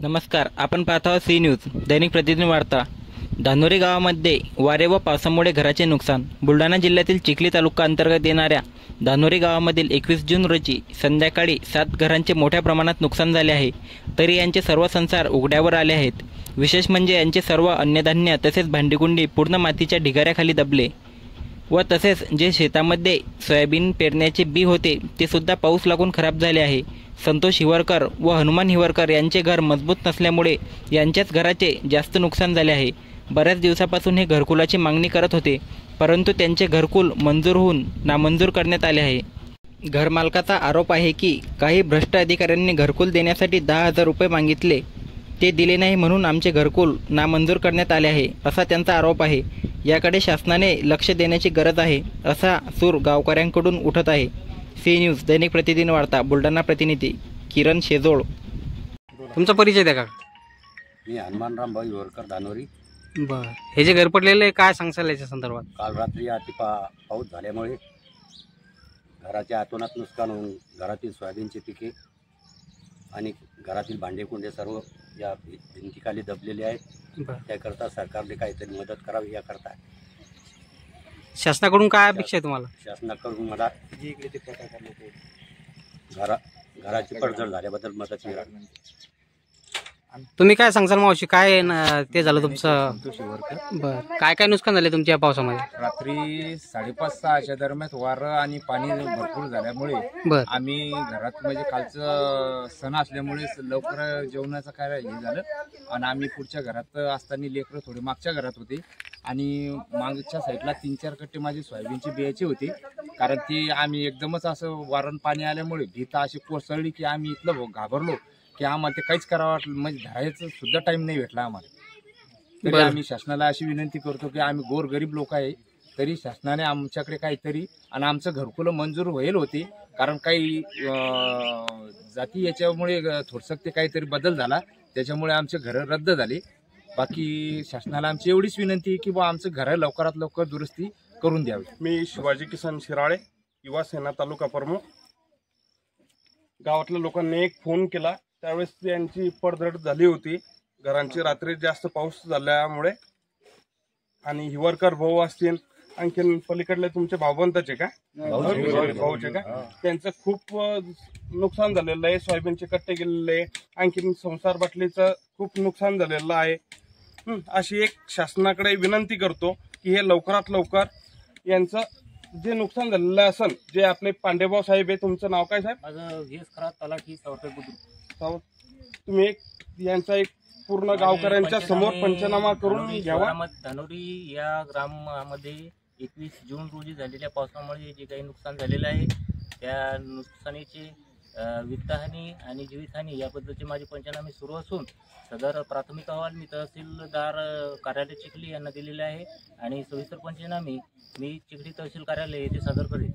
नमस्कार, आपण पाहत आहोत सी न्यूज दैनिक प्रतिदिन वार्ता। धानोरी गावामध्ये वारे व पावसामुळे घराचे नुकसान। बुलढाणा जिल्ह्यातील चिखली तालुका अंतर्गत येणाऱ्या धानोरी गावामधील 21 जून रोजी संध्याकाळी 7 घरांचे मोठ्या प्रमाणात नुकसान झाले आहे। तरी यांचे सर्व संसार उघड्यावर आले आहेत। विशेष म्हणजे यांचे सर्व अन्नधान्य तसेच भांडीकुंडी पूर्ण मातीच्या ढिगाऱ्याखाली दबले व तसेच जे शेतामध्ये सोयाबीन पेरण्याचे बी होते ते सुद्धा पाऊस लागून खराब झाले आहे। संतोष हिवरकर व हनुमान हिवरकर यांचे घर मजबूत नसल्यामुळे यांच्याच घराचे जास्त नुकसान झाले आहे। बऱ्याच दिवसापासून हे घरकुलाची मागणी करत होते, परंतु त्यांचे घरकुल मंजूर होऊन नामंजूर करण्यात आले आहे। घरमालकाचा आरोप आहे की काही भ्रष्ट अधिकाऱ्यांनी घरकुल देण्यासाठी 10,000 रुपये मागितले, ते दिले नाही म्हणून आमचे घरकुल नामंजूर करण्यात आले आहे, असा त्यांचा आरोप आहे। याकडे शासनाने लक्ष देण्याची गरज आहे, असा सूर गावकऱ्यांकडून उठत आहे। सी न्यूज दैनिक प्रतिदिन वार्ता बुलढाणा प्रतिनिधी किरण शेजोळ। तुमचा परिचय द्या का? मी हनुमानराम भाई हिवरकर धानोरी। बर, हे जे घर पडलेले काय सांगसाल याच्या संदर्भात? काल रात्री अति पाऊस झाल्यामुळे घराच्या आतोनात नुकसान होऊन घरातील सोयाबीनचे पिके आणि घरातील भांडेकुंडे सर्व या भिंतीखाली दबलेले आहेत। त्याकरता सरकारने काहीतरी मदत करावी याकरता। शासनाकडून काय अपेक्षा आहे तुम्हाला? शासनाकडून मला घराची पडझड झाल्याबद्दल मदत मिळाली। तुम्ही काय सांगसाल मावशी, काय ते झालं तुमचं? बर, काय काय नुकसान झाले तुमच्या पावसामध्ये? रात्री 5:30-6च्या दरम्यान वारं आणि पाणी भरपूर झाल्यामुळे आम्ही घरात म्हणजे कालचं सण असल्यामुळे लवकर जेवणाचं काय हे झालं आणि आम्ही पुढच्या घरात असताना लेकरं थोडी मागच्या घरात होते आणि मागच्या साईडला 3-4 कट्टे माझी सोयाबीनची बियाची होती। कारण ती आम्ही एकदमच असं वारण पाणी आल्यामुळे भीता अशी कोसळली की आम्ही इथलं घाबरलो की आम्हाला ते काहीच करावं म्हणजे धरायचं सुद्धा टाइम नाही भेटला आम्हाला। तरी आम्ही शासनाला अशी विनंती करतो की आम्ही गोरगरीब लोक आहे, तरी शासनाने आमच्याकडे काहीतरी आणि आमचं घरकुल मंजूर होईल होते, कारण काही जाती याच्यामुळे थोडंसं ते काहीतरी बदल झाला, त्याच्यामुळे आमचे घर रद्द झाले। बाकी शासनाला आमची एवढीच विनंती आहे की बा आमचं घर लवकरात लवकर दुरुस्ती करून द्यावी। मी शिवाजी किसन शिराळे, युवा सेना तालुका प्रमुख। गावातल्या लोकांनी एक फोन केला, त्यावेळेस त्यांची पडझड झाली होती घरांची रात्री जास्त पाऊस झाल्यामुळे। आणि हिवरकर भाऊ असतील, आणखीन पलीकडले तुमचे भाऊबंदाचे का भाऊचे का, त्यांचं खूप नुकसान झालेलं आहे। सोयाबीनचे कट्टे गेलेले, आणखीन संसार बाटलीचं खूप नुकसान झालेलं आहे। अशी एक शासनाकडे विनंती करतो की हे लवकरात लवकर यांचं जे नुकसान झालेलं असेल, जे आपले पांडेभाऊ साहेब आहे, तुमचं नाव काय साहेब? माझं व्हीएस खरात तलाठी सावरकर बुद्रुक। तुम्ही एक यांचा एक पूर्ण गावकऱ्यांच्या समोर पंचनामा करून घ्यावा। धानोरी या ग्रामामध्ये 21 जून रोजी झालेल्या पावसामुळे जे काही नुकसान झालेलं आहे, त्या नुकसानीचे वित्तहानी आणि जीवितहानी याबद्दलचे माझे पंचनामे सुरू असून सदर प्राथमिक अहवाल मी तहसीलदार कार्यालय चिखली यांना दिलेले आहे आणि सविस्तर पंचनामे मी चिखली तहसील कार्यालय येथे सादर करेन।